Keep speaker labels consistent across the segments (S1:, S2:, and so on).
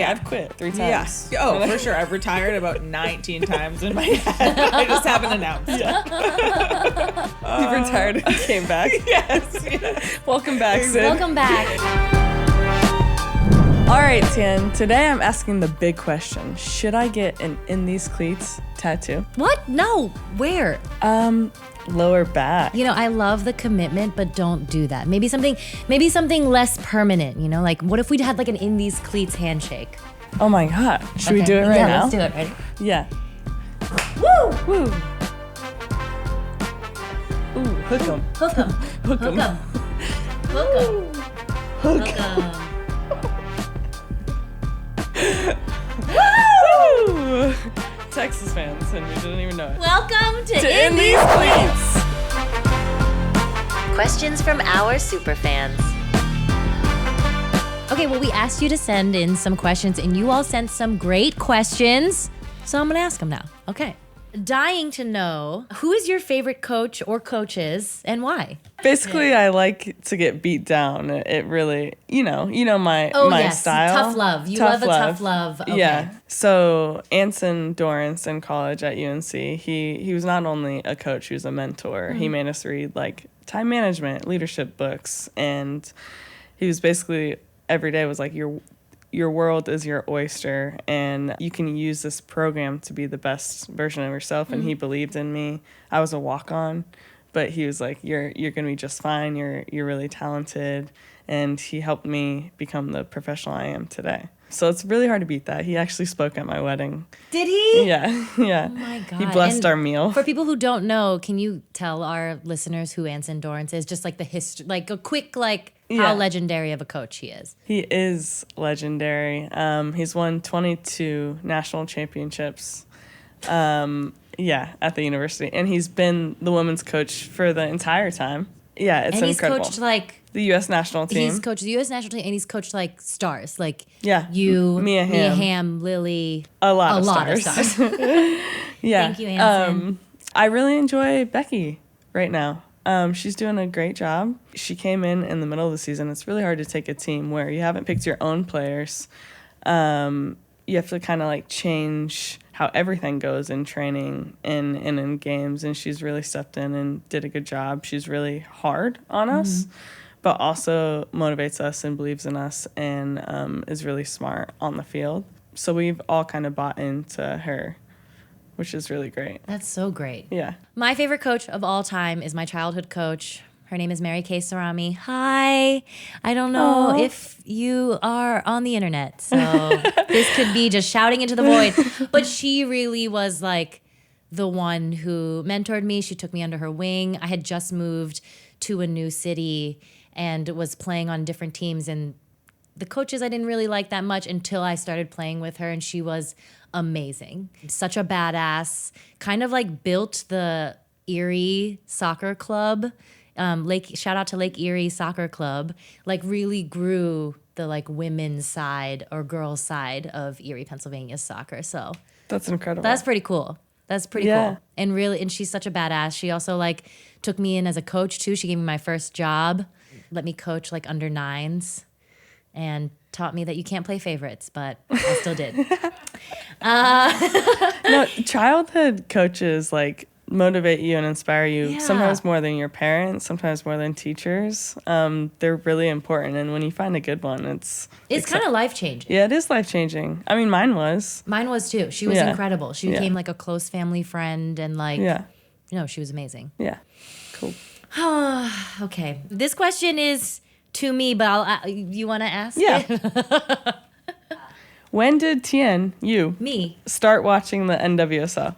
S1: and I've quit 3 times.
S2: Yeah. Oh, for sure. I've retired about 19 times in my head. I just haven't announced it.
S1: You've retired and came back.
S2: Yes.
S1: Welcome back, Sid.
S3: Welcome back.
S1: All right, Tien. Today I'm asking the big question. Should I get an In These Cleats tattoo?
S3: What? No. Where?
S1: Lower back.
S3: You know, I love the commitment, but don't do that. Maybe something less permanent, you know? Like, what if we had like an In These Cleats handshake?
S1: Oh my God. Should we do it right now?
S3: Yeah, let's do it. Ready?
S1: Yeah.
S3: Woo!
S1: Woo. Ooh, hook 'em.
S3: Hook 'em.
S1: Hook 'em.
S3: Hook 'em. Hook 'em.
S1: Hook.
S3: Hook 'em.
S1: Woo! Texas fans, and we didn't even know it.
S3: Welcome to
S1: In These Cleats.
S3: Questions from our Superfans. Okay, well, we asked you to send in some questions, and you all sent some great questions. So I'm going to ask them now. Okay. Dying to know, who is your favorite coach or coaches, and why?
S1: Basically, I like to get beat down. It really, you know my
S3: yes.
S1: style.
S3: Tough love. You love a tough love. Okay.
S1: Yeah. So Anson Dorrance in college at UNC, he was not only a coach, he was a mentor. Mm-hmm. He made us read like time management, leadership books, and he was basically every day was like your world is your oyster, and you can use this program to be the best version of yourself. And he believed in me. I was a walk-on, but he was like, you're gonna be just fine. You're really talented, and he helped me become the professional I am today. So it's really hard to beat that. He actually spoke at my wedding.
S3: Did he?
S1: Yeah.
S3: Oh my God.
S1: He blessed our meal.
S3: For people who don't know, can you tell our listeners who Anson Dorrance is? Just like the history, like a quick, how legendary of a coach he is.
S1: He is legendary. He's won 22 national championships. At the university, and he's been the women's coach for the entire time. Yeah, it's incredible.
S3: And he's coached
S1: the U.S. national team.
S3: He's coached the U.S. national team, and he's coached stars,
S1: you,
S3: Mia Hamm, Lily,
S1: a lot of stars. Yeah.
S3: Thank you, Anson.
S1: I really enjoy Becky right now. She's doing a great job. She came in the middle of the season. It's really hard to take a team where you haven't picked your own players. You have to kind of change how everything goes in training and in games, and she's really stepped in and did a good job. She's really hard on us, but also motivates us and believes in us, and is really smart on the field. So we've all kind of bought into her, which is really great.
S3: That's so great.
S1: Yeah.
S3: My favorite coach of all time is my childhood coach. Her name is Mary Kay Sarami. Hi. I don't know if you are on the internet, so this could be just shouting into the void. But she really was the one who mentored me. She took me under her wing. I had just moved to a new city and was playing on different teams, and the coaches I didn't really like that much until I started playing with her, and she was amazing. Such a badass. Kind of built the Erie soccer club. Shout out to Lake Erie Soccer Club. Really grew the women's side or girls' side of Erie, Pennsylvania soccer. So
S1: that's incredible.
S3: That's pretty cool. That's pretty cool. And she's such a badass. She also took me in as a coach too. She gave me my first job, let me coach under nines, and taught me that you can't play favorites, but I still did.
S1: No, childhood coaches motivate you and inspire you sometimes more than your parents, sometimes more than teachers. They're really important, and when you find a good one, it's
S3: kind of life-changing.
S1: Yeah, it is life-changing. I mean, mine was too.
S3: She was incredible. She became a close family friend, and she was amazing.
S1: Yeah. Cool.
S3: Okay, this question is to me, but you want to ask?
S1: Yeah.
S3: it?
S1: When did Tien,
S3: me,
S1: start watching the NWSL?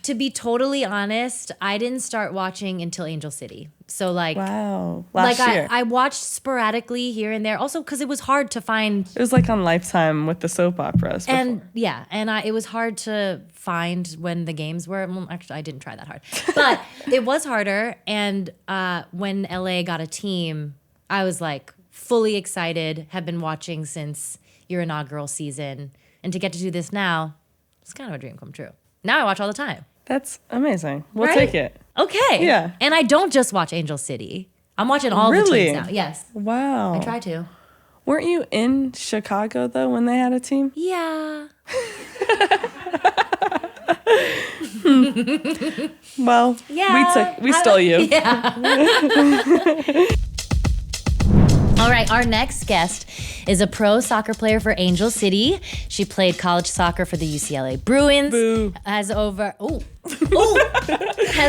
S3: To be totally honest, I didn't start watching until Angel City. So
S1: wow, last year.
S3: I watched sporadically here and there. Also, because it was hard to find.
S1: It was on Lifetime with the soap operas. Before.
S3: And it was hard to find when the games were. Well, actually, I didn't try that hard, but it was harder. And when LA got a team, I was fully excited. Have been watching since your inaugural season, and to get to do this now, it's kind of a dream come true. Now I watch all the time.
S1: That's amazing. We'll take it.
S3: Okay.
S1: Yeah.
S3: And I don't just watch Angel City. I'm watching all the teams now. Yes.
S1: Wow.
S3: I try to.
S1: Weren't you in Chicago, though, when they had a team?
S3: Yeah.
S1: Well,
S3: Yeah.
S1: we stole you.
S3: Yeah. All right, our next guest is a pro soccer player for Angel City. She played college soccer for the UCLA Bruins.
S1: Boo.
S3: Has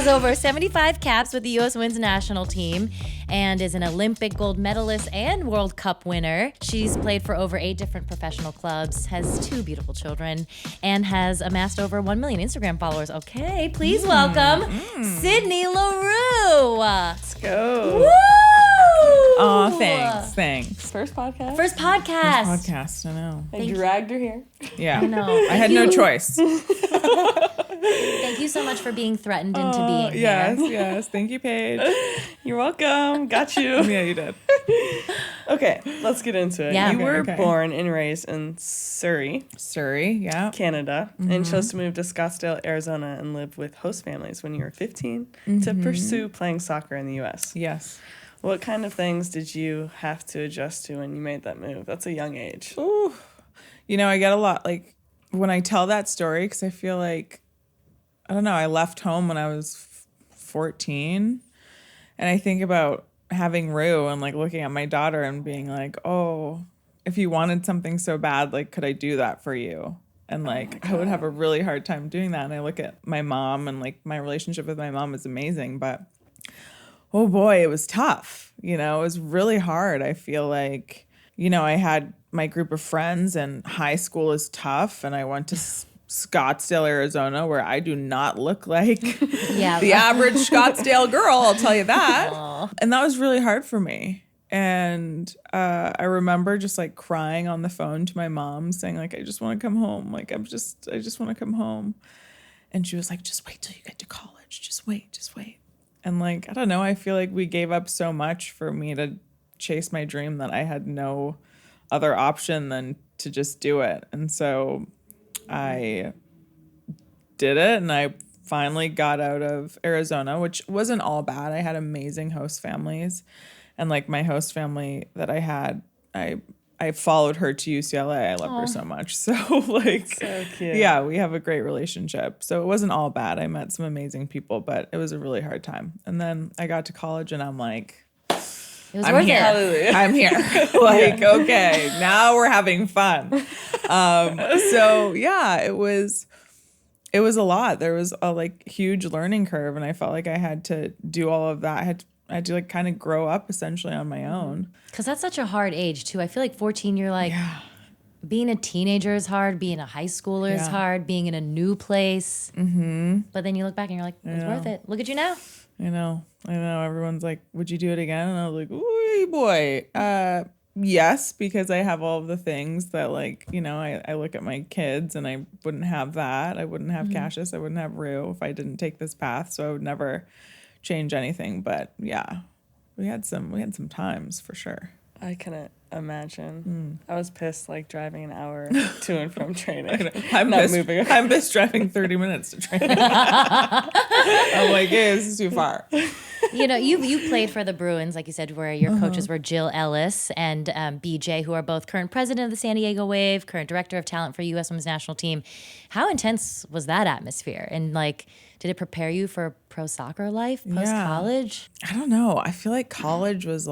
S3: over 75 caps with the U.S. Women's National Team and is an Olympic gold medalist and World Cup winner. She's played for over 8 different professional clubs, has 2 beautiful children, and has amassed over 1 million Instagram followers. Okay, please welcome Sydney Leroux.
S1: Let's go.
S3: Woo!
S2: Oh, thanks.
S1: First podcast?
S3: First podcast.
S2: Podcast, I know.
S1: I dragged her here.
S2: Yeah.
S3: I know.
S2: I had no choice.
S3: Thank you so much for being threatened into being here.
S2: Yes. Thank you, Paige.
S1: You're welcome. Got you.
S2: Yeah, you did.
S1: Okay, let's get into it.
S3: Yeah.
S1: You were
S2: Okay.
S1: born and raised in Surrey,
S2: Surrey, yeah.
S1: Canada, and chose to move to Scottsdale, Arizona, and live with host families when you were 15 to pursue playing soccer in the U.S.
S2: Yes.
S1: What kind of things did you have to adjust to when you made that move? That's a young age.
S2: Ooh. You know, I get a lot, like, when I tell that story, because I feel like, I don't know, I left home when I was 14, and I think about having Rue and, like, looking at my daughter and being like, oh, if you wanted something so bad, like, could I do that for you? And, like, I would have a really hard time doing that. And I look at my mom, and, like, my relationship with my mom is amazing, but oh boy, it was tough. You know, it was really hard. I feel like, you know, I had my group of friends, and high school is tough, and I went to Scottsdale, Arizona, where I do not look like the average Scottsdale girl, I'll tell you that.
S3: Aww.
S2: And that was really hard for me. And I remember just like crying on the phone to my mom saying like, I just want to come home. Like, I just want to come home. And she was like, just wait till you get to college. Just wait. And like, I don't know, I feel like we gave up so much for me to chase my dream that I had no other option than to just do it. And so I did it, and I finally got out of Arizona, which wasn't all bad. I had amazing host families. And like my host family that I had, I followed her to UCLA. I love her so much. So like,
S1: So cute.
S2: yeah, we have a great relationship. So it wasn't all bad. I met some amazing people, but it was a really hard time. And then I got to college, and I'm like,
S3: It was
S2: I'm
S3: worth
S2: here.
S3: it.
S1: Hallelujah.
S2: I'm here. Like, okay, now we're having fun. So yeah, it was a lot. There was a like huge learning curve, and I felt like I had to do all of that. I had to like kind of grow up essentially on my own.
S3: Because that's such a hard age, too. I feel like 14, you're like, being a teenager is hard. Being a high schooler is hard. Being in a new place. Mm-hmm. But then you look back and you're like, it's worth it. Look at you now.
S2: I know. Everyone's like, would you do it again? And I was like, ooh, boy. Yes, because I have all of the things that like, you know, I look at my kids, and I wouldn't have that. I wouldn't have Cassius. I wouldn't have Rue if I didn't take this path. So I would never change anything. But yeah, we had some times for sure.
S1: I couldn't imagine. I was pissed like driving an hour to and from training.
S2: I'm pissed driving 30 minutes to train. I'm like, hey, this is too far.
S3: You know, you played for the Bruins, like you said, where your coaches were Jill Ellis and BJ, who are both current president of the San Diego Wave, current director of talent for U.S. Women's National Team. How intense was that atmosphere? And like, did it prepare you for pro soccer life post-college?
S2: I don't know. I feel like college was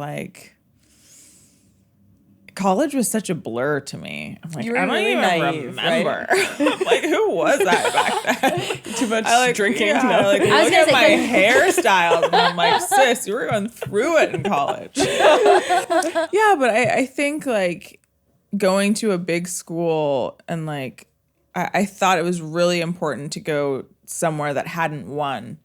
S2: such a blur to me. I'm like,
S1: You were
S2: I don't
S1: really
S2: even
S1: naive,
S2: remember. I'm like, who was that back then?
S1: Too much drinking.
S2: Yeah,
S1: No.
S2: like,
S3: I was
S2: look
S3: gonna
S2: at
S3: say,
S2: my hairstyle. And I'm like, sis, you were going through it in college. Yeah, but I think like going to a big school, and like I thought it was really important to go somewhere that hadn't won.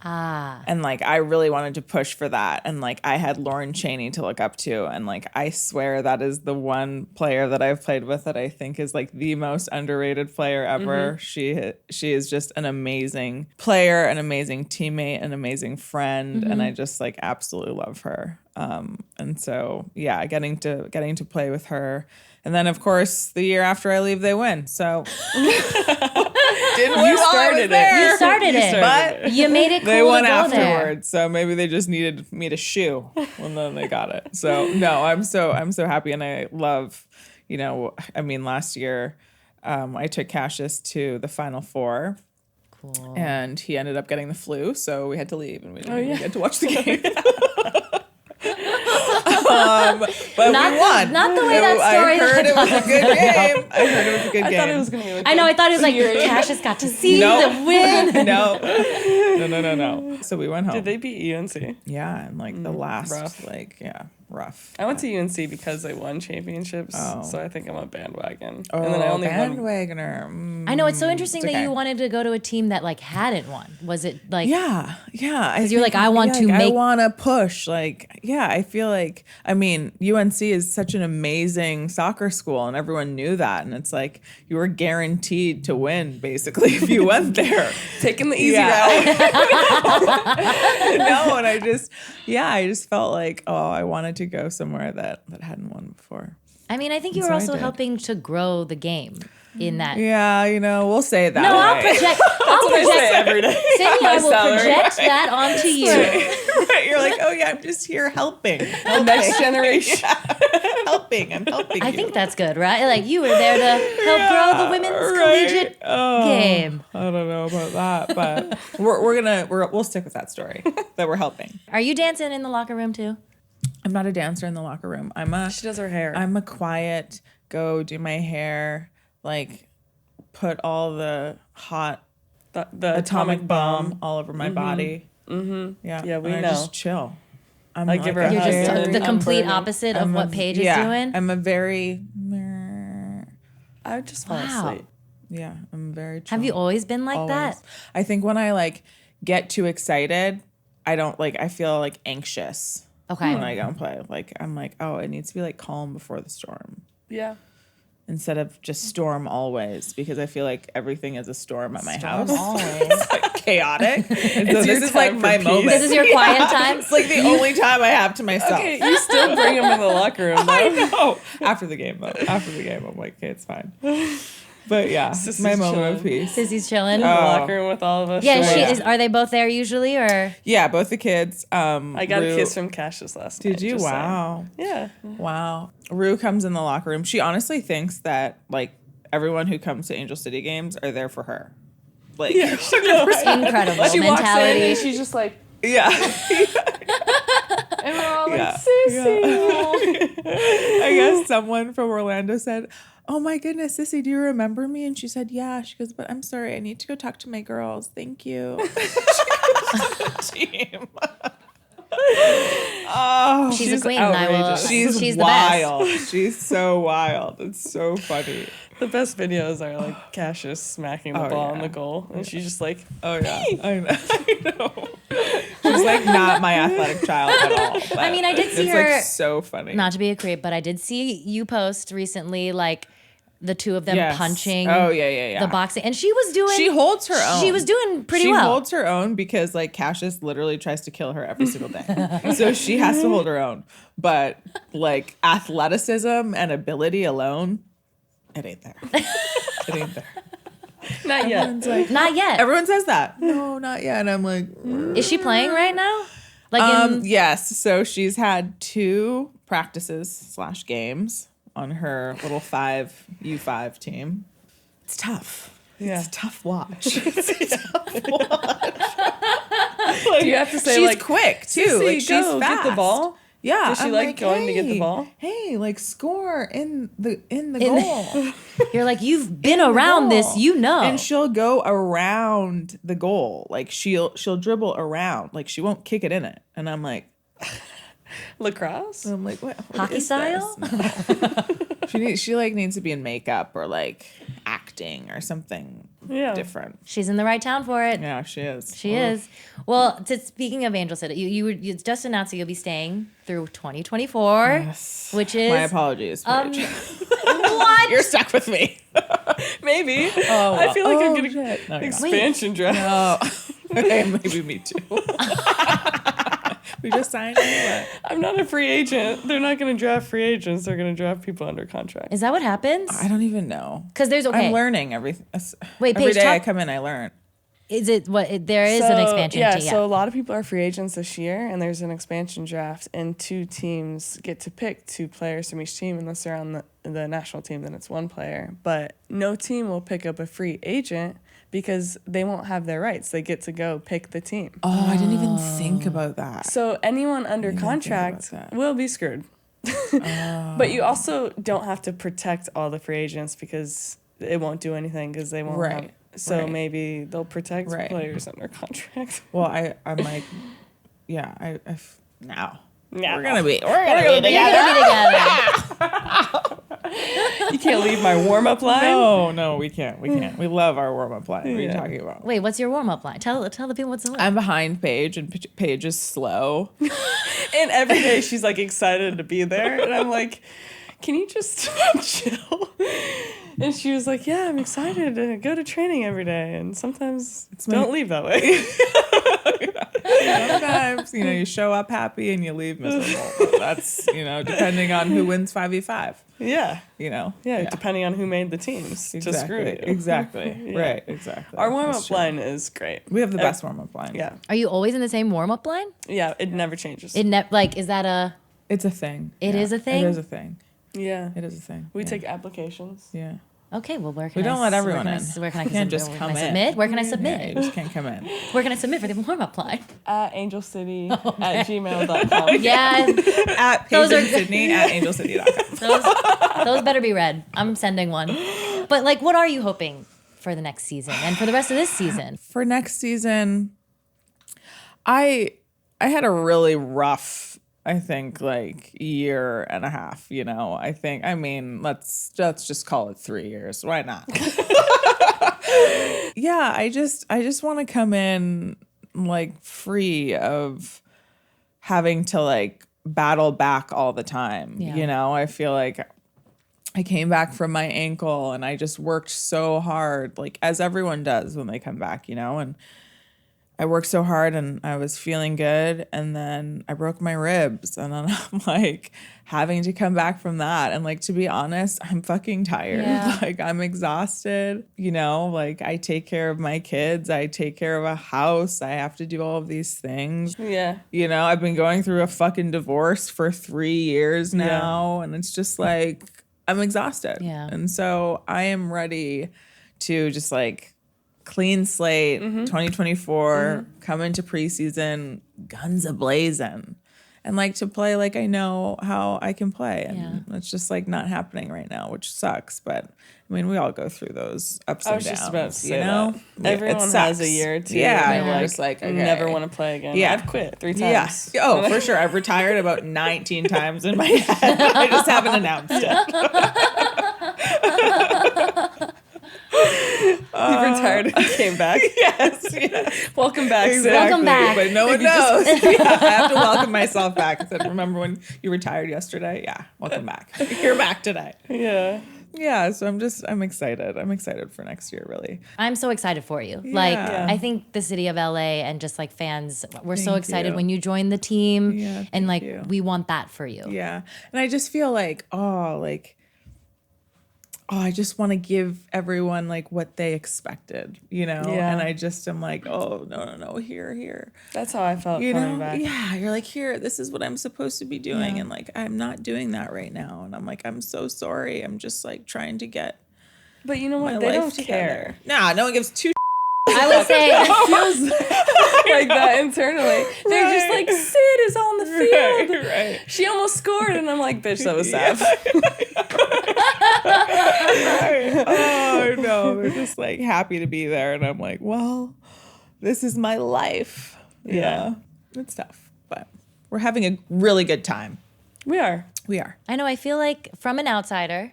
S2: And like I really wanted to push for that, and like I had Lauren Chaney to look up to, and like I swear that is the one player that I've played with that I think is like the most underrated player ever. She is just an amazing player, an amazing teammate, an amazing friend, and I just like absolutely love her. And so yeah, getting to play with her, and then of course the year after I leave they win. So didn't win.
S1: You started it.
S3: You started it.
S2: But
S3: You made it cool
S2: they won
S3: to go there.
S2: afterwards, so maybe they just needed me to shoo, and then they got it. So no, I'm so happy, and I love, last year, I took Cassius to the Final Four.
S3: Cool.
S2: And he ended up getting the flu, so we had to leave, and we didn't even get to watch the game. But
S3: Not
S2: we won.
S3: not the way that story.
S2: I heard it was a good game. I heard it was a good game.
S1: I thought it was going to be like
S3: I know. I thought it was like Cassius got to see the win.
S2: No. So we went home.
S1: Did they beat UNC?
S2: Yeah, and the last,
S1: rough. I went to UNC because they won championships, so I think I'm a bandwagon.
S2: Oh,
S1: And then I only won.
S2: bandwagoner.
S3: I know it's so interesting
S2: It's
S3: that
S2: okay.
S3: you wanted to go to a team that hadn't won. Was it like?
S2: Yeah. Because
S3: you're like, I want to
S2: I
S3: make-
S2: want to push. I feel like, UNC is such an amazing soccer school, and everyone knew that. And it's like you were guaranteed to win, basically, if you went there.
S1: Taking the easy route.
S2: No, and I just felt like, I wanted to go somewhere that hadn't won before.
S3: I mean, I think you
S2: So
S3: were
S2: I
S3: also
S2: did.
S3: helping to grow the game in that.
S2: Yeah, we'll say it that
S3: No,
S2: way.
S3: I'll project. I'll
S1: I say
S3: project.
S1: every day.
S3: Sydney, I will
S1: salary.
S3: project that onto you.
S2: Right. You're like, oh yeah, I'm just here helping.
S1: The next generation.
S2: Helping. I'm helping
S3: I
S2: you.
S3: think that's good, right? Like you were there to help grow the women's collegiate game.
S2: I don't know about that, but we'll stick with that story that we're helping.
S3: Are you dancing in the locker room too?
S2: I'm not a dancer in the locker room.
S1: She does her hair.
S2: I'm a quiet, go do my hair, put all the hot
S1: the
S2: atomic bomb all over my body. Mm-hmm. Yeah.
S1: Yeah, we
S2: and
S1: know.
S2: I just chill.
S1: I give her a
S3: You're
S1: hug.
S3: just
S1: and
S3: the
S1: I'm
S3: complete
S1: burning.
S3: opposite of what Paige is doing.
S2: I'm a very,
S1: I just fall
S3: Wow.
S1: asleep.
S2: I'm very chill.
S3: Have you always been like that?
S2: Always. I think when I get too excited, I don't I feel anxious.
S3: Okay.
S2: When I go and play, I'm it needs to be calm before the storm
S1: Yeah.
S2: instead of just storm always, because I feel like everything is a storm at my house.
S3: Always.
S2: Chaotic. And so
S1: your
S2: this is
S1: time for
S2: my
S1: peace.
S2: moment.
S3: This is your quiet time.
S2: It's the only time I have to myself.
S1: Okay, you still bring them in the locker room, though.
S2: I know. After the game, I'm like, okay, it's fine. But yeah,
S1: Sissy's
S2: my moment
S1: chilling.
S2: of peace.
S3: Sissy's chilling.
S1: In the locker room with all of us.
S3: Yeah,
S2: Sure.
S3: are they both there usually, or?
S2: Yeah, both the kids.
S1: I got
S2: Rue-
S1: a kiss from Cassius last night.
S2: Did you?
S1: just saying.
S2: Wow.
S1: Yeah.
S2: Wow. Rue comes in the locker room. She honestly thinks that everyone who comes to Angel City games are there for her.
S1: Yeah, she knows.
S3: Incredible
S1: She walks in
S3: mentality.
S1: and she's just like,
S2: Yeah.
S1: and we're all
S2: Yeah.
S1: like, Sissy.
S2: I guess someone from Orlando said, "Oh my goodness, Sissy, do you remember me?" And she said, "Yeah." She goes, "But I'm sorry, I need to go talk to my girls. Thank you." Team. Oh,
S3: She's a queen. And I will.
S1: outrageous.
S2: she's
S3: the best.
S2: wild. She's so wild. It's so funny.
S1: The best videos are like Cassius smacking the
S2: Oh,
S1: ball
S2: yeah.
S1: on the goal, and she's just like,
S2: Oh yeah, I know. She's not my athletic child at all. But
S3: I mean, I did see
S2: it's
S3: her-
S2: so funny.
S3: Not to be a creep, but I did see you post recently, the two of them
S2: Yes.
S3: punching.
S2: Oh yeah.
S3: The boxing, and she was doing.
S2: She holds her own.
S3: She was doing pretty
S2: she
S3: well.
S2: She holds her own because Cassius literally tries to kill her every single day. So she has to hold her own. But athleticism and ability alone, it ain't there. It ain't there.
S1: not yet.
S2: Everyone's like,
S3: Not yet.
S2: everyone says that. No, not yet. And I'm like,
S3: Is she playing right now? In
S2: yes. So she's had 2 practices / games on her little U5 team. It's tough.
S1: Yeah.
S2: It's a tough watch.
S1: Do you have to say
S2: She's
S1: like,
S2: quick too.
S1: Sissy,
S2: She's
S1: go,
S2: fast.
S1: get the ball?
S2: Yeah.
S1: Does she
S2: I'm
S1: like going to get the
S2: "Hey,
S1: ball?"
S2: Hey, score in the goal.
S3: You're like, you've been around this, you know.
S2: And she'll go around the goal. She'll dribble around. She won't kick it in it. And I'm like,
S1: Lacrosse?
S2: what
S3: Hockey
S2: is
S3: style?
S2: this? No. She needs to be in makeup or acting or something different.
S3: She's in the right town for it.
S2: Yeah, she is.
S3: She is. Well, speaking of Angel City, you just announced that you'll be staying through 2024,
S2: Yes.
S3: which is
S2: My apologies, Paige.
S3: what?
S2: You're stuck with me.
S1: Maybe.
S2: Oh,
S1: I feel like I'm
S2: oh,
S1: getting
S2: shit. No, you're not.
S1: expansion dress.
S2: Oh, maybe me too. We just signed anyway.
S1: I'm not a free agent. They're not going to draft free agents. They're going to draft people under contract.
S3: Is that what happens?
S2: I don't even know.
S3: Because there's
S2: I'm learning everything.
S3: Wait,
S2: every
S3: Paige,
S2: day I come in, I learn.
S3: Is it what there is an expansion?
S1: Yeah,
S3: team,
S1: so a lot of people are free agents this year, and there's an expansion draft, and 2 teams get to pick 2 players from each team. Unless they're on the national team, then it's 1 player. But no team will pick up a free agent because they won't have their rights. They get to go pick the team.
S2: Oh, I didn't even think about that.
S1: So anyone under contract will be screwed. But you also don't have to protect all the free agents because it won't do anything because they won't have. So maybe they'll protect players under contract.
S2: Well, I'm like, yeah, now.
S3: Yeah.
S2: We're gonna be together.
S1: You can't leave my warm-up line.
S2: No, we can't. We love our warm-up line. What are you talking about?
S3: Wait, what's your warm-up line? Tell the people what's the line.
S2: I'm behind Paige, and Paige is slow.
S1: And every day she's like excited to be there, and I'm like, can you just chill? And she was like, yeah, I'm excited to go to training every day, and sometimes don't leave that way.
S2: Sometimes, you show up happy and you leave miserable. But that's, depending on who wins 5v5.
S1: Yeah.
S2: Yeah,
S1: depending on who made the teams to screw you.
S2: Exactly.
S1: Yeah.
S2: Right, exactly.
S1: Our warm-up line is great.
S2: We have the best warm-up line.
S1: Yeah.
S3: Are you always in the same warm-up line?
S1: Yeah, it never changes.
S3: Is that a...
S2: It's a thing.
S3: It is a thing?
S2: It is a thing.
S1: Yeah.
S2: It is a thing.
S1: We take applications.
S2: Yeah.
S3: Okay, well, where can
S2: we don't let everyone in.
S3: Where can I
S2: you can't just come in.
S3: Submit? Where can I submit?
S2: Yeah, you just can't come in.
S3: Where can I submit for the warm-up line?
S1: At angelcity@gmail.com.
S3: Yeah.
S2: At Paige and Sydney at angelcity.com.
S3: Those better be read. I'm sending one. But what are you hoping for the next season and for the rest of this season?
S2: For next season, I had a really rough, I think, year and a half, let's just call it 3 years. Why not? Yeah, I just want to come in free of having to battle back all the time.
S3: Yeah.
S2: I feel like I came back from my ankle and I just worked so hard, as everyone does when they come back, and I worked so hard and I was feeling good, and then I broke my ribs, and then I'm having to come back from that, and to be honest, I'm fucking tired.
S3: Yeah.
S2: I'm exhausted, I take care of my kids, I take care of a house, I have to do all of these things.
S1: Yeah.
S2: I've been going through a fucking divorce for 3 years now, and it's just I'm exhausted.
S3: Yeah.
S2: And so I am ready to just clean slate, 2024, come into preseason, guns a-blazing, and to play I know how I can play. And it's just not happening right now, which sucks. But I mean, we all go through those ups and downs.
S1: I was just about to say that. Everyone has a year or two.
S2: Yeah,
S1: where
S2: just okay.
S1: never want to play again.
S2: Yeah.
S1: I've quit 3 times.
S2: Yeah. Oh, for sure. I've retired about 19 times in my head. I just haven't announced it.
S1: He retired and came back.
S2: Yes.
S1: Welcome back, Sid.
S3: Welcome back.
S2: But no one knows. I have to welcome myself back. I said, remember when you retired yesterday? Yeah. Welcome back. You're back today.
S1: Yeah.
S2: Yeah. So I'm excited. I'm excited for next year, really.
S3: I'm so excited for you.
S2: Yeah.
S3: I think the city of LA and just fans, we're so excited
S2: you.
S3: when you joined the team.
S2: Yeah,
S3: and
S2: thank you.
S3: we want that for you.
S2: Yeah. And I just feel I just want to give everyone what they expected,
S1: Yeah.
S2: And I just am oh, no, here.
S1: That's how I felt coming back.
S2: Yeah, you're here, this is what I'm supposed to be doing.
S1: Yeah.
S2: And I'm not doing that right now. And I'm I'm so sorry. I'm just trying to get
S1: But you know
S2: my
S1: what? They
S2: life
S1: don't
S2: together.
S1: care.
S2: Nah, no one gives two
S3: I would say
S1: It feels like that internally. They're just Sid is on the field.
S2: Right.
S1: She almost scored, and I'm bitch, that was sad.
S2: Oh, no. They're just happy to be there. And I'm well, this is my life. Yeah. It's tough, but we're having a really good time.
S1: We are.
S2: We are.
S3: I know. I feel from an outsider,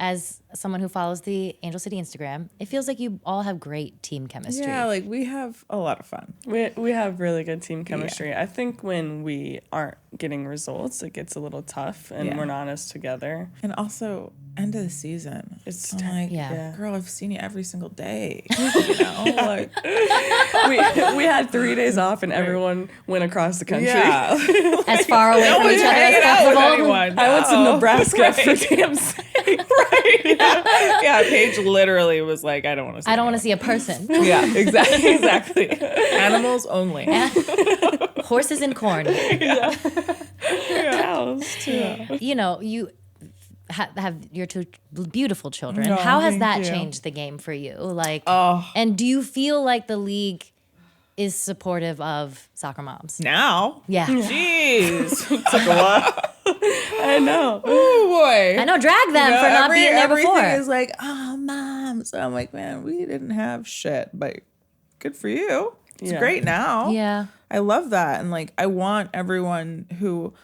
S3: as someone who follows the Angel City Instagram, it feels like you all have great team chemistry.
S2: Yeah, like we have a lot of fun.
S1: We have really good team chemistry. I think when we aren't getting results, it gets a little tough, and we're not as together.
S2: And also, end of the season.
S1: It's
S2: like,
S3: Yeah.
S2: girl, I've seen you every single day. You know, like,
S1: we had 3 days off, and everyone went across the country.
S2: yeah.
S3: As far away from each other as possible.
S1: I went to Nebraska for damn sake.
S2: Yeah, Paige literally was like, I don't want to see
S3: I don't want to see a person.
S2: Yeah, exactly. Animals only.
S3: Horses and corn.
S1: Cows too.
S3: You know, you have your two beautiful children.
S2: No,
S3: How has
S2: thank
S3: that
S2: you.
S3: changed the game for you? Like,
S2: Oh.
S3: and do you feel like the league is supportive of soccer moms?
S2: Now?
S3: Yeah.
S2: Jeez. Took a while.
S1: I know.
S2: Oh, boy.
S3: I know, drag them for not being there before.
S2: Everything is like, oh, mom. So I'm like, man, we didn't have shit, but good for you. It's great now.
S3: Yeah.
S2: I love that. And like, I want everyone who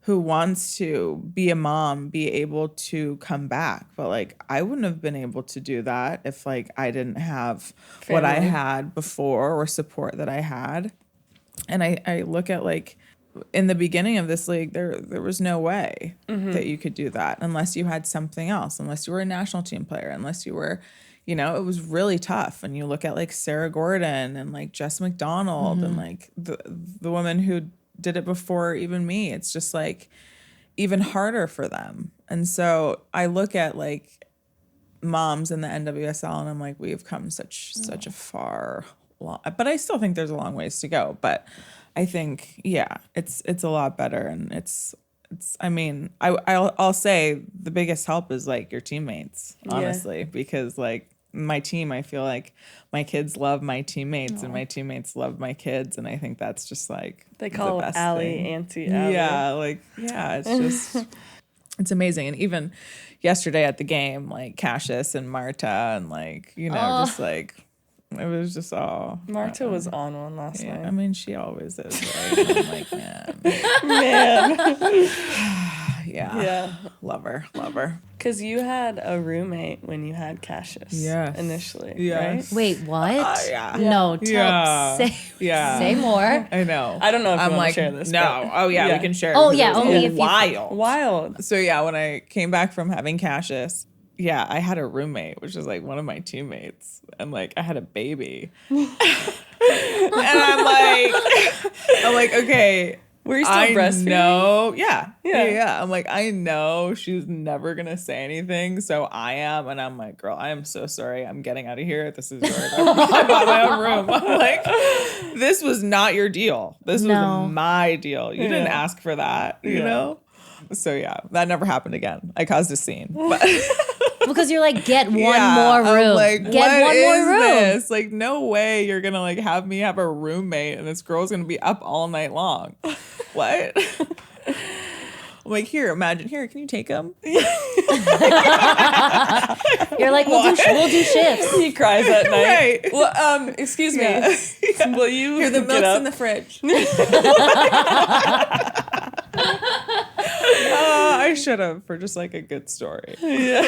S2: wants to be a mom be able to come back. But like, I wouldn't have been able to do that if like I didn't have what I had before or support that I had. And I look at like, in the beginning of this league, there was no way that you could do that unless you had something else, unless you were a national team player, unless you were, you know, it was really tough. And you look at like Sarah Gordon and like Jess McDonald and like the woman who did it before even me. It's just like even harder for them. And so I look at like moms in the NWSL and I'm like, we've come such a far long, but I still think there's a long ways to go. But I think, yeah, it's a lot better. And it's, I mean, I'll say the biggest help is like your teammates, honestly, because like my team, I feel like my kids love my teammates and my teammates love my kids. And I think that's just like,
S1: They call
S2: the best
S1: Allie
S2: thing.
S1: Auntie Allie.
S2: Yeah. Like, yeah, it's just, it's amazing. And even yesterday at the game, like Cassius and Marta and like, you know, just like, it was just all.
S1: Marta was on one last
S2: Yeah,
S1: night.
S2: I mean, she always is, right? And I'm like, man. Yeah.
S1: Yeah.
S2: Love her.
S1: Because you had a roommate when you had Cassius initially,
S2: Yes.
S1: right?
S3: Wait, what?
S2: Yeah.
S3: No, say more.
S2: I know.
S1: I don't know if
S2: I'm
S1: you want
S2: like,
S1: to share this.
S2: no.
S1: but-
S2: Oh, yeah,
S1: Yeah.
S2: we can share.
S3: Oh,
S2: because
S3: yeah,
S2: it was
S3: only if you-
S1: Wild.
S2: So, yeah, when I came back from having Cassius, yeah, I had a roommate, which was like one of my teammates. And like, I had a baby. And I'm like, okay.
S1: Were you still breastfeeding?
S2: No, yeah. I'm like, I know she's never gonna say anything, so I am, and I'm like, girl, I am so sorry. I'm getting out of here. This is yours. I bought my own room. I'm like, this was not your deal. This was my deal. You didn't ask for that, you know. So yeah, that never happened again. I caused a scene, but.
S3: Because you're like, get one more
S2: I'm
S3: room.
S2: like,
S3: Get one more room.
S2: This? Like, no way you're gonna like have me have a roommate and this girl's gonna be up all night long. What? I'm like, here, imagine. Here, can you take him?
S3: You're like, we'll do shifts.
S1: He cries at night.
S2: Right.
S1: Well, excuse me. Will you
S2: Here, the
S1: get
S2: milk's
S1: up?
S2: in the fridge. I should have for just like a good story.
S1: Yeah.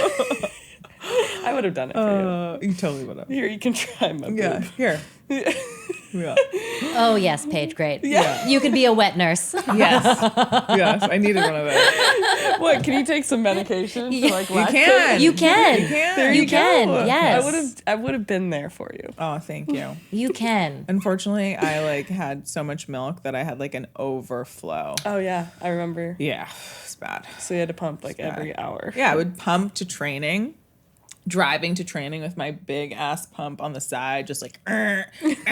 S1: I would have done it for
S2: You totally would have.
S1: you. Here, you can try my
S2: Yeah,
S1: boob.
S2: here. Yeah.
S3: Oh, yes, Paige, great. Yeah. You could be a wet nurse.
S2: Yes, I needed one of those.
S1: What? Can you take some medication? For, like,
S2: You
S1: lactate?
S2: can.
S3: You can.
S2: You can.
S1: There
S3: You
S1: you
S3: can,
S1: go.
S3: yes.
S1: I would have been there for you.
S2: Oh, thank you.
S3: You can.
S2: Unfortunately, I like had so much milk that I had like an overflow.
S1: Oh yeah, I remember.
S2: Yeah, it's bad.
S1: So you had to pump like every hour.
S2: Yeah, I would pump to training, driving to training with my big ass pump on the side, just like, and like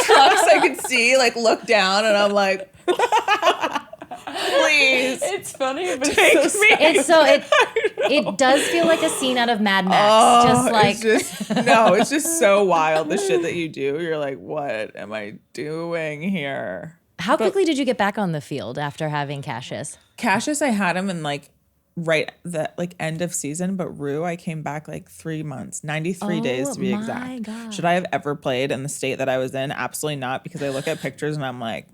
S2: trucks I could see, like look down, and I'm like, please.
S1: It's funny, but
S2: Take
S1: it's so
S2: me.
S3: It's so it does feel like a scene out of Mad Max.
S2: Oh,
S3: just like
S2: it's just so wild the shit that you do. You're like, what am I doing here?
S3: how quickly did you get back on the field after having Cassius?
S2: Cassius, I had him in like right the like end of season, but Rue, I came back like 3 months, 93 days to be
S3: my
S2: exact.
S3: God.
S2: Should I have ever played in the state that I was in? Absolutely not, because I look at pictures and I'm like,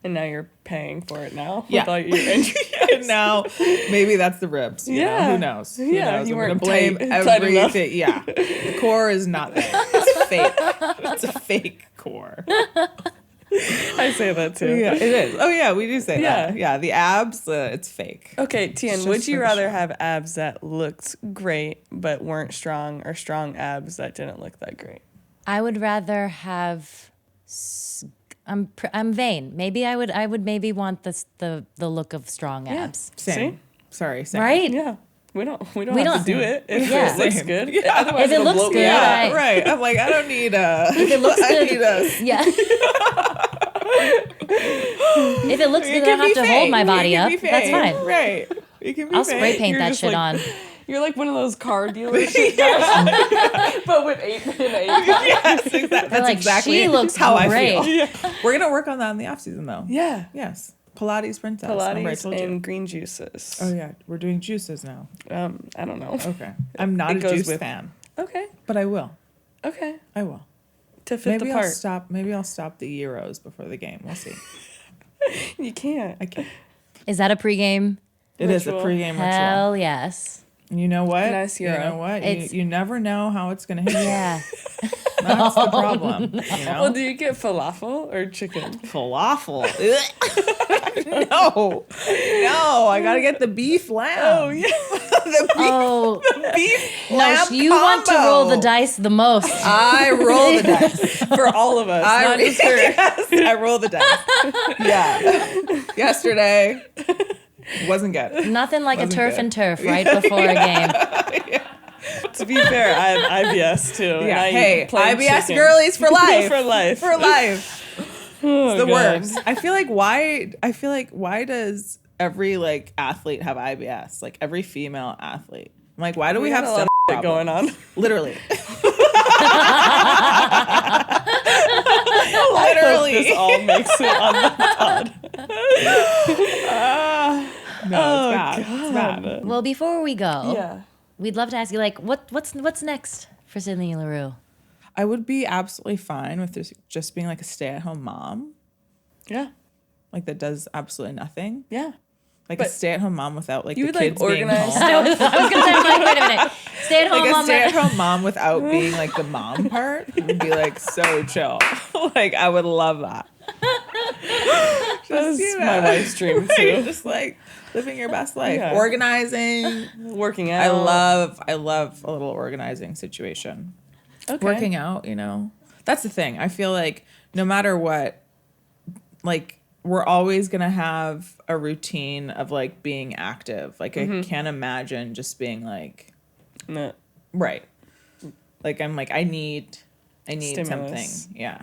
S1: And now you're paying for it now.
S2: Yeah.
S1: With all your injury.
S2: And now maybe that's the ribs. You know? Who knows? Who knows?
S1: You
S2: I'm
S1: weren't
S2: gonna blame
S1: tight enough.
S2: everything. Yeah, the core is not there. It's fake. It's a fake core.
S1: I say that too.
S2: Yeah, it is. Oh yeah, we do say
S1: Yeah.
S2: that. Yeah, the abs, it's fake.
S1: Okay, Tien,
S2: just
S1: would you
S2: for the
S1: rather
S2: show.
S1: have abs that looked great but weren't strong, or strong abs that didn't look that great?
S3: I would rather have. I'm vain. Maybe I would maybe want the look of strong abs.
S2: Same.
S1: See?
S2: Sorry, same.
S3: Right?
S1: Yeah. We don't
S3: We
S1: have
S3: don't-
S1: to do it if
S3: Yeah.
S1: it looks
S2: Same.
S1: good.
S2: Yeah.
S1: Otherwise
S3: If it
S1: it'll
S3: looks
S1: blow me
S3: good,
S1: out.
S2: Yeah, right. I'm like, I don't need a.
S3: If it looks
S2: I
S3: good,
S2: need a.
S3: yeah. If it looks
S2: It
S3: good, I
S2: can
S3: don't have
S2: be
S3: to hold my
S2: fake.
S3: body
S2: It can
S3: up.
S2: be
S3: That's
S2: fake.
S3: fine.
S2: Right. It can be
S3: I'll
S2: fake.
S3: spray paint
S1: You're
S3: that
S1: just
S3: shit
S1: like-
S3: on.
S1: You're like one of those car dealership guys, but with 8 and 8.
S2: Yes, exactly. That's
S3: like,
S2: exactly
S3: she looks
S2: how
S3: great.
S2: I feel. We're gonna work on that in the off season though.
S1: Yeah.
S2: Yes. Pilates princess. Remember I
S1: Pilates
S2: told you.
S1: and green juices.
S2: Oh yeah, we're doing juices now.
S1: I don't know.
S2: Okay. I'm not
S1: It
S2: a
S1: goes
S2: juice
S1: with-
S2: fan,
S1: Okay.
S2: but I will.
S1: Okay.
S2: I will.
S1: To fit
S2: Maybe
S1: the
S2: I'll
S1: part.
S2: stop. Maybe I'll stop the Euros before the game. We'll see.
S1: You can't.
S2: I can.
S3: Is that a pregame?
S2: It is a
S1: Ritual.
S2: pregame ritual.
S3: Hell yes.
S2: And you know what?
S1: Nice
S2: you
S1: Euro.
S2: know what?
S3: It's-
S2: You never know how it's gonna hit you.
S3: Yeah.
S2: That's the problem. You know?
S1: Well, do you get falafel or chicken?
S2: Falafel. No, I gotta get the beef lamb.
S1: Oh, yeah.
S2: The
S3: Oh
S2: beef
S3: no,
S2: lamb
S3: you want to roll the
S2: combo.
S3: dice the most.
S2: I roll the dice.
S1: For all of us, not just her.
S2: Yes, I roll the dice. Yeah. Yesterday wasn't good.
S3: Nothing like a
S2: Wasn't
S3: turf
S2: good.
S3: and turf right before a game.
S1: To be fair, I have IBS too. and
S2: Yeah.
S1: I
S2: Hey,
S1: eat plain
S2: IBS
S1: chicken.
S2: girlies for life.
S1: For life.
S2: For life.
S1: Oh,
S2: It's the
S1: God.
S2: worst. I feel like why does every like athlete have IBS? Like every female athlete. I'm like, why do we
S1: got
S2: have
S1: a lot
S2: stomach
S1: of shit going on.
S2: Literally.
S1: This all makes it on the pod.
S2: No, it's bad. It's bad.
S3: Well, before we go,
S1: Yeah.
S3: we'd love to ask you, like, what's next for Sydney Leroux?
S2: I would be absolutely fine with just being like a stay-at-home mom,
S1: Yeah.
S2: like that does absolutely nothing.
S1: Yeah.
S2: Like a
S1: But
S2: stay-at-home mom without like
S1: you
S2: the
S1: would, like,
S2: kids being
S1: organize
S2: home.
S3: I was gonna say, I'm like, wait a minute, stay at home
S2: Like a
S3: mom.
S2: stay-at-home mom without being like the mom part would be like so chill. Like I would love that.
S1: That's
S2: you
S1: my
S2: know.
S1: wife's dream
S2: Right,
S1: too.
S2: just like living your best life,
S1: Yeah.
S2: organizing.
S1: Working out.
S2: I love a little organizing situation.
S1: Okay.
S2: Working out, you know, that's the thing. I feel like no matter what, like we're always gonna have a routine of like being active. Like I can't imagine just being like,
S1: No.
S2: right. Like I'm like I need
S1: Stimulus.
S2: something. Yeah.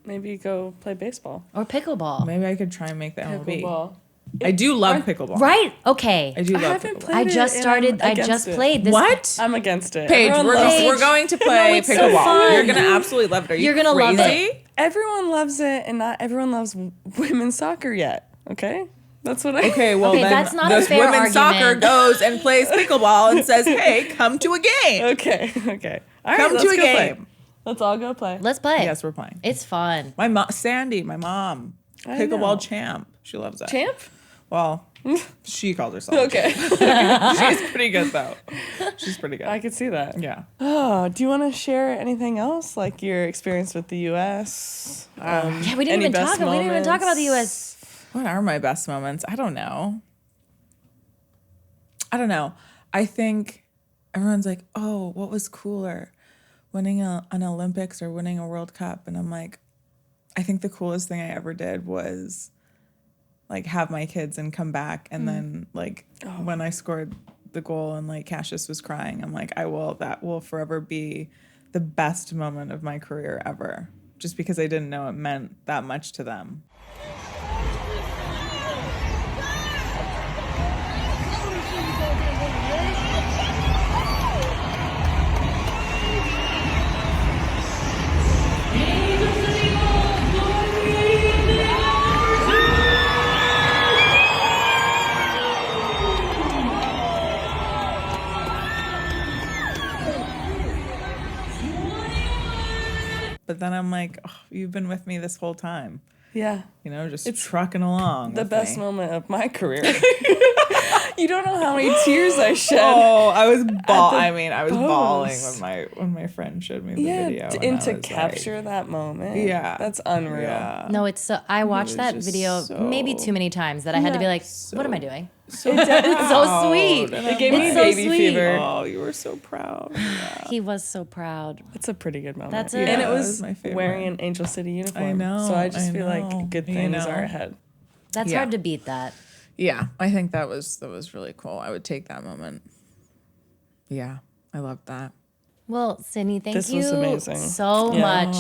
S1: Maybe go play baseball.
S3: or pickleball.
S2: Maybe I could try and make the MLB.
S1: Pickleball.
S2: I do love pickleball.
S3: Right? Okay.
S2: I do
S1: I
S2: love
S1: haven't
S2: pickleball.
S1: played
S3: I
S1: it,
S3: just
S1: and
S3: started.
S1: I'm
S3: I
S1: against
S3: just
S1: it.
S3: played this.
S2: What?
S1: I'm against it.
S2: Paige,
S1: Everyone
S2: we're,
S1: loves
S3: Paige.
S1: it.
S2: we're going to play
S3: it's so
S2: pickleball.
S3: fun.
S2: You're gonna absolutely love it. Are you
S3: You're gonna love
S2: crazy?
S3: it.
S1: Everyone loves it, and not everyone loves women's soccer yet. Okay, that's what I.
S2: Okay, well
S3: Okay,
S2: then
S3: that's not a
S2: this
S3: fair
S2: women's
S3: argument.
S2: soccer goes and plays pickleball and says, "Hey, come to a game.
S1: Okay. Okay. All right.
S2: Come
S1: let's
S2: to a
S1: go play.
S2: game."
S1: Let's all go play.
S3: Let's play.
S2: Yes, we're playing.
S3: It's fun.
S2: My mom, Sandy, my mom,
S1: I know.
S2: pickleball champ. She loves that.
S1: Champ.
S2: Well, she calls herself.
S1: Okay.
S2: She's pretty good though. She's pretty good.
S1: I could see that.
S2: Yeah.
S1: Oh, do you want to share anything else, like your experience with the U.S.?
S3: Yeah, we didn't
S1: any
S3: even
S1: best
S3: talk. We didn't even talk about the
S1: moments?
S3: U.S.
S2: What are my best moments? I don't know. I think everyone's like, oh, what was cooler? Winning an Olympics or winning a World Cup? And I'm like, I think the coolest thing I ever did was like have my kids and come back. And then like when I scored the goal and like Cassius was crying, I'm like, that will forever be the best moment of my career ever. Just because I didn't know it meant that much to them. But then I'm like, oh, you've been with me this whole time.
S1: Yeah.
S2: You know, just trucking along.
S1: The
S2: with
S1: best
S2: me.
S1: moment of my career. You don't know how many tears I shed.
S2: Oh, I was
S1: pose.
S2: bawling when my friend showed me the video.
S1: And to capture that moment.
S2: Yeah.
S1: That's unreal.
S2: Yeah.
S3: No, it's so. I watched that
S2: just
S3: video maybe too many times that I had to be like, "What am I doing?"
S2: So
S3: It's so sweet.
S1: It gave me
S3: It's so
S1: baby
S3: sweet.
S1: fever.
S2: Oh, you were so proud. Yeah.
S3: He was so proud.
S1: That's a pretty good moment.
S3: That's
S1: and it
S2: that
S1: was
S2: was my favorite.
S1: wearing an Angel City uniform.
S2: I know,
S1: So I just
S2: I
S1: feel
S2: know,
S1: like good
S2: you
S1: things
S2: know.
S1: are ahead.
S3: That's
S2: Yeah.
S3: hard to beat. That.
S2: Yeah, I think that was really cool. I would take that moment. Yeah, I loved that.
S3: Well, Sydney, thank
S1: This
S3: you
S1: was amazing.
S3: so
S1: Yeah.
S3: much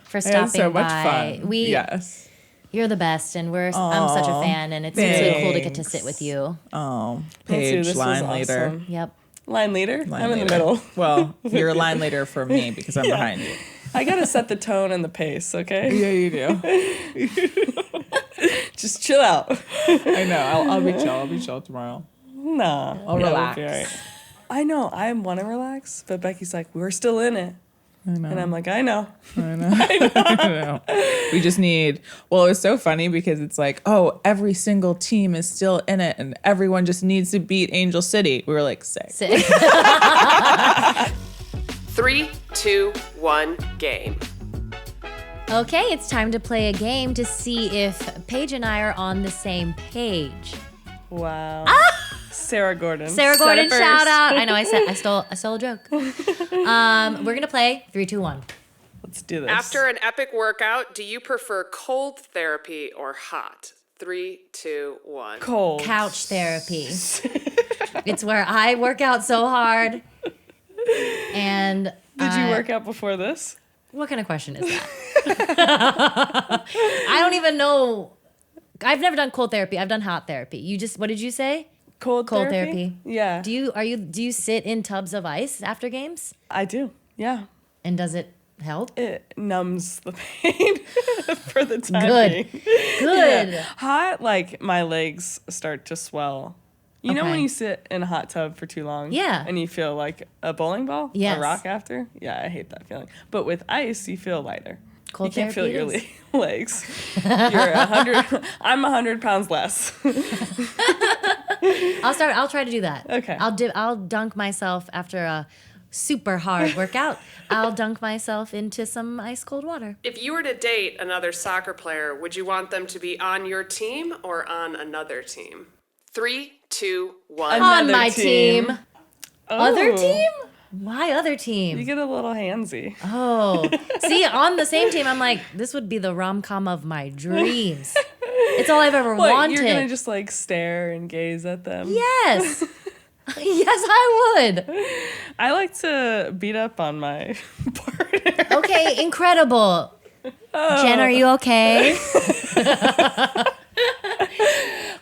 S3: for
S2: I
S3: stopping
S2: had so much
S3: by.
S2: fun. Yes.
S3: You're the best, and I'm such a fan, and it's really cool to get to sit with you.
S2: Oh,
S1: Me too,
S2: Paige,
S1: this was
S2: line leader.
S1: awesome.
S3: Yep.
S1: Line leader?
S2: Line
S1: I'm in the
S2: leader.
S1: middle.
S2: Well, you're a line leader for me because I'm behind you.
S1: I gotta set the tone and the pace, okay?
S2: Yeah, you do.
S1: Just chill out.
S2: I know. I'll be chill. I'll be chill tomorrow.
S1: Nah.
S2: I'll relax.
S1: We'll be all right. I know. I want to relax, but Becky's like, we're still in it.
S2: I know.
S1: And I'm like, I know.
S2: I know. We just need. Well, it was so funny because it's like, oh, every single team is still in it, and everyone just needs to beat Angel City. We were like, sick.
S3: Sit.
S4: 3, 2, 1, game.
S3: Okay, it's time to play a game to see if Paige and I are on the same page.
S1: Wow. Sarah Gordon.
S3: Sarah
S1: Said
S3: Gordon,
S1: it first.
S3: shout out! I know I stole a joke. We're gonna play 3, 2, 1.
S1: Let's do this.
S4: After an epic workout, do you prefer cold therapy or hot? 3, 2, 1.
S1: Cold.
S3: Couch therapy. It's where I work out so hard. And
S1: Did you work out before this?
S3: what kind of question is that? I don't even know. I've never done cold therapy. I've done hot therapy. What did you say?
S1: Cold
S3: therapy?
S1: Yeah.
S3: Do you sit in tubs of ice after games?
S1: I do. Yeah.
S3: And does it help?
S1: It numbs the pain for the time
S3: Good.
S1: being.
S3: Good.
S1: Yeah. Hot, like my legs start to swell. You know
S3: Okay.
S1: when you sit in a hot tub for too long?
S3: Yeah.
S1: And you feel like a bowling ball?
S3: Yes.
S1: A rock after? Yeah, I hate that feeling. But with ice, you feel lighter.
S3: Cold
S1: you can't feel
S3: therapy
S1: your
S3: is.
S1: legs. You're 100. I'm 100 pounds less.
S3: I'll try to do that.
S1: Okay.
S3: I'll dunk myself after a super hard workout. I'll dunk myself into some ice cold water.
S4: If you were to date another soccer player, would you want them to be on your team or on another team? 3, 2, 1.
S3: On
S1: Another
S3: my
S1: team.
S3: team. Other
S1: Oh.
S3: team? Why other team?
S1: You get a little handsy.
S3: Oh, see, on the same team, I'm like, this would be the rom-com of my dreams. It's all I've ever
S1: What,
S3: wanted.
S1: you're going to just like stare and gaze at them?
S3: Yes. Yes, I would.
S1: I like to beat up on my partner.
S3: Okay, incredible. Jen, are you okay?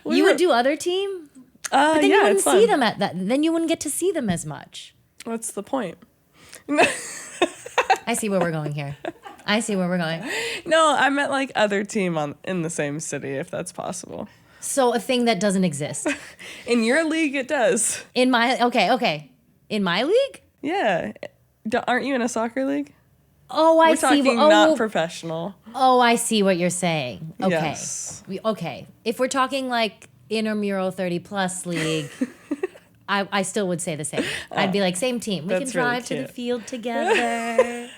S3: You would do other team? But then you wouldn't see them at that. Then you wouldn't get to see them as much.
S1: What's the point?
S3: I see where we're going here.
S1: No, I meant like other team in the same city, if that's possible.
S3: So a thing that doesn't exist.
S1: In your league, it does.
S3: In my, okay. In my league?
S1: Yeah. Aren't you in a soccer league?
S3: Oh, I
S1: We're
S3: see.
S1: talking not professional.
S3: Oh, I see what you're saying. Okay.
S1: Yes.
S3: Okay. If we're talking like intramural 30 plus league, I still would say the same. I'd be like, same team. We can
S1: That's really
S3: drive to the
S1: cute.
S3: field together.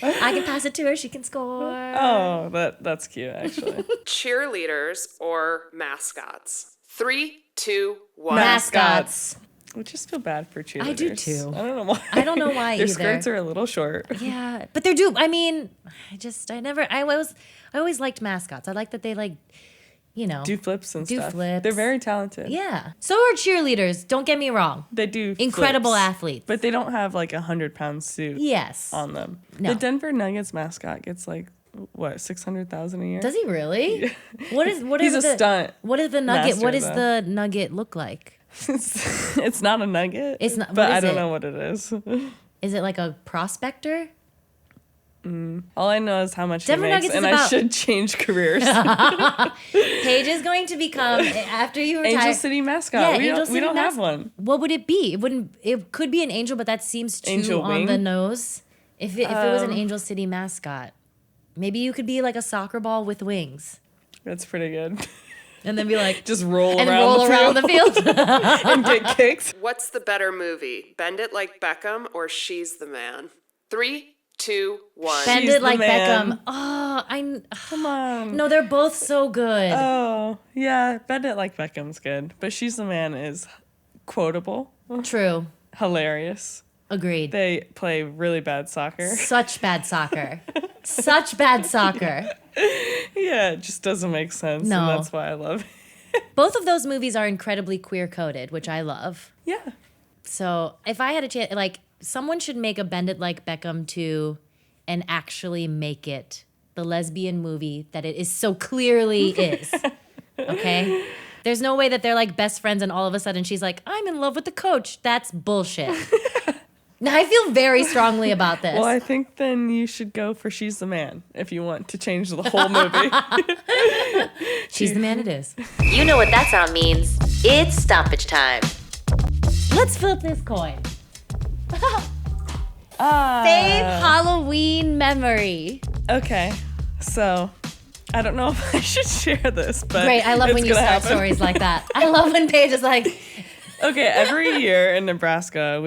S3: I can pass it to her. She can score.
S1: Oh, that's cute, actually.
S4: Cheerleaders or mascots? 3, 2, 1.
S3: Mascots.
S1: I just feel bad for cheerleaders.
S3: I do too.
S1: I don't know why.
S3: I don't know why
S1: Their
S3: either.
S1: skirts are a little short.
S3: Yeah, but they're due. I mean, I always liked mascots. I like that they like,
S1: Do flips and
S3: Do
S1: stuff.
S3: flips.
S1: They're very talented.
S3: Yeah. So are cheerleaders. Don't get me wrong.
S1: They do
S3: Incredible
S1: flips,
S3: athletes.
S1: But they don't have like 100-pound suit
S3: Yes.
S1: on them.
S3: No.
S1: The Denver Nuggets mascot gets like, what, $600,000 a year?
S3: Does he really? What is
S1: He's a
S3: the,
S1: stunt
S3: What is the nugget?
S1: master,
S3: What does
S1: though.
S3: the nugget look like?
S1: It's not a nugget.
S3: It's not-
S1: But
S3: what
S1: I
S3: is
S1: don't
S3: it?
S1: know what it is.
S3: Is it like a prospector?
S1: All I know is how much
S3: Denver
S1: he makes,
S3: Nuggets is
S1: and I
S3: about-
S1: should change careers.
S3: Paige is going to become after you retire.
S1: Angel City mascot.
S3: Yeah,
S1: we
S3: Angel
S1: don't,
S3: City
S1: we don't have one.
S3: What would it be? It could be an angel, but that seems too
S1: Angel
S3: on
S1: wing?
S3: the nose. If it was an Angel City mascot, maybe you could be like a soccer ball with wings.
S1: That's pretty good.
S3: And then be like,
S1: Just roll
S3: and
S1: around
S3: roll around the field.
S1: and get kicked.
S4: What's the better movie, Bend It Like Beckham or She's the Man? 3, 2, 1.
S3: Bend
S1: She's
S3: It
S1: the
S3: Like
S1: Man.
S3: Beckham. Oh,
S1: Come on.
S3: no, they're both so good.
S1: Oh, yeah. Bend It Like Beckham's good. But She's the Man is quotable,
S3: True.
S1: hilarious.
S3: Agreed.
S1: They play really bad soccer.
S3: Such bad soccer. Such bad soccer.
S1: Yeah, it just doesn't make sense.
S3: No.
S1: And that's why I love it.
S3: Both of those movies are incredibly queer coded, which I love.
S1: Yeah.
S3: So if I had a chance, like, someone should make a Bend It Like Beckham 2 and actually make it the lesbian movie that it is so clearly is. Okay? There's no way that they're like best friends and all of a sudden she's like, I'm in love with the coach. That's bullshit. Now, I feel very strongly about this.
S1: Well, I think then you should go for She's the Man if you want to change the whole movie.
S3: She's the man it is.
S5: You know what that sound means. It's stoppage time.
S3: Let's flip this coin. Fave Halloween memory.
S1: Okay. So, I don't know if I should share this, but
S3: Great, I love
S1: it's
S3: when you
S1: gonna
S3: start
S1: happen.
S3: stories like that. I love when Paige is like,
S1: Okay, every year in Nebraska,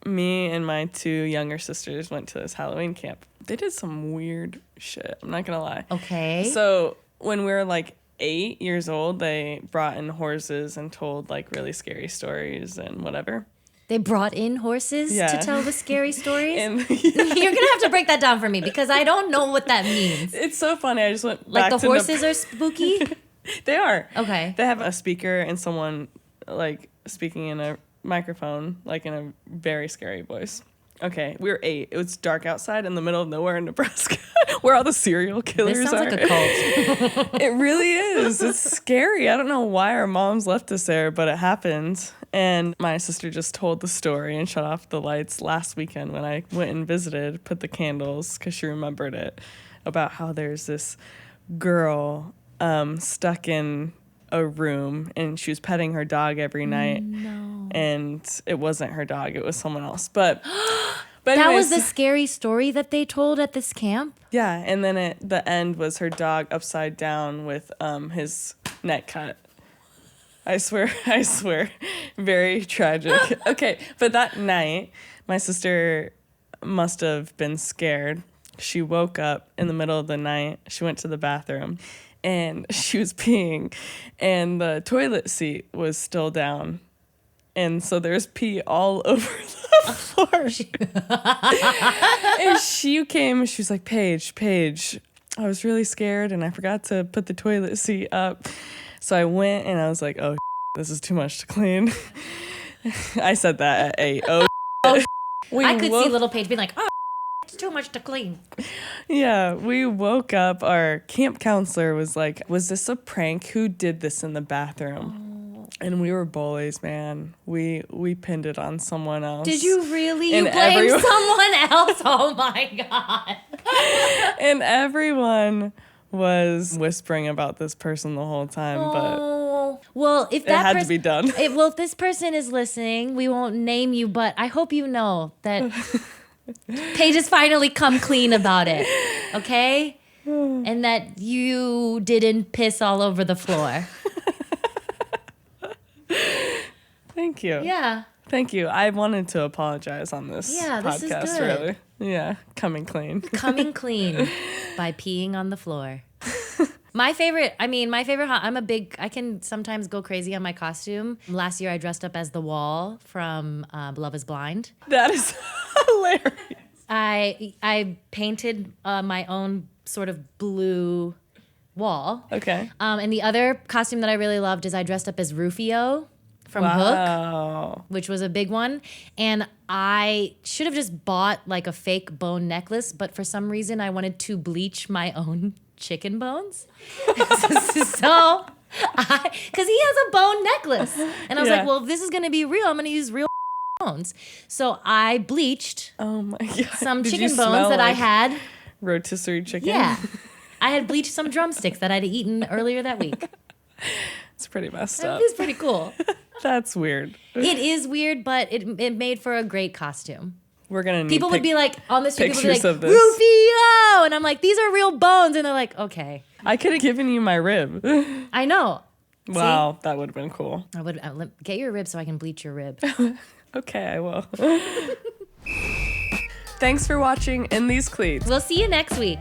S1: me and my 2 younger sisters went to this Halloween camp. They did some weird shit, I'm not gonna lie.
S3: okay.
S1: So when we were like 8 years old, they brought in horses and told like really scary stories and whatever.
S3: They brought in horses
S1: Yeah.
S3: to tell the scary stories?
S1: And
S3: You're going to have to break that down for me because I don't know what that means.
S1: it's so funny. I just went
S3: Like
S1: back
S3: the
S1: to
S3: horses are spooky?
S1: They are.
S3: Okay.
S1: They have a speaker and someone like speaking in a microphone, like in a very scary voice. Okay, we were 8. It was dark outside in the middle of nowhere in Nebraska, where all the serial killers
S3: This sounds
S1: are.
S3: like a cult.
S1: It really is. It's scary. I don't know why our moms left us there, but it happened. And my sister just told the story and shut off the lights last weekend when I went and visited, put the candles, because she remembered it, about how there's this girl stuck in a room and she was petting her dog every night.
S3: No.
S1: And it wasn't her dog. It was someone else. But
S3: That
S1: anyways,
S3: was the scary story that they told at this camp?
S1: yeah, and then the end was her dog upside down with his neck cut. I swear, very tragic. Okay, but that night, my sister must have been scared. She woke up in the middle of the night. She went to the bathroom, and she was peeing, and the toilet seat was still down. And so there's pee all over the floor. And she came and she was like, Paige, I was really scared and I forgot to put the toilet seat up. So I went and I was like, oh, this is too much to clean. I said that at 8. Oh,
S3: I could see little Paige being like, oh, it's too much to clean.
S1: Yeah, we woke up. Our camp counselor was like, was this a prank? Who did this in the bathroom? And we were bullies, man. We pinned it on someone else.
S3: Did you really? You
S1: And
S3: blamed someone else? Oh my God.
S1: And everyone was whispering about this person the whole time, but
S3: Oh. Well, if
S1: it
S3: that
S1: had to be done.
S3: Well, if this person is listening, we won't name you, but I hope you know that Paige has finally come clean about it, okay? And that you didn't piss all over the floor.
S1: Thank you.
S3: Yeah.
S1: Thank you. I wanted to apologize on this
S3: Yeah, this is
S1: podcast,
S3: good.
S1: really. Yeah, coming clean.
S3: Coming clean by peeing on the floor. My favorite, I can sometimes go crazy on my costume. Last year I dressed up as the Wall from Love is Blind.
S1: That is hilarious.
S3: I painted my own sort of blue wall.
S1: Okay.
S3: And the other costume that I really loved is I dressed up as Rufio from Hook,
S1: Wow.
S3: which was a big one. And I should have just bought like a fake bone necklace, but for some reason I wanted to bleach my own chicken bones. So, because he has a bone necklace. And I was
S1: Yeah.
S3: like, well, if this is going to be real, I'm going to use real bones. So I bleached
S1: Oh my God.
S3: some
S1: Did you
S3: chicken
S1: smell
S3: bones that I
S1: like
S3: had.
S1: rotisserie chicken?
S3: Yeah. I had bleached some drumsticks that I'd eaten earlier that week.
S1: It's pretty messed
S3: It
S1: up.
S3: was pretty cool.
S1: That's weird.
S3: It is weird, but it made for a great costume.
S1: We're going to need
S3: People would be like, on the street, people would be
S1: pictures
S3: like,
S1: of this.
S3: Rufio! And I'm like, these are real bones. And they're like, okay.
S1: I could have given you my rib.
S3: I know.
S1: Wow, that would have been cool.
S3: I would get your rib so I can bleach your rib.
S1: Okay, I will. Thanks for watching In These Cleats.
S3: We'll see you next week.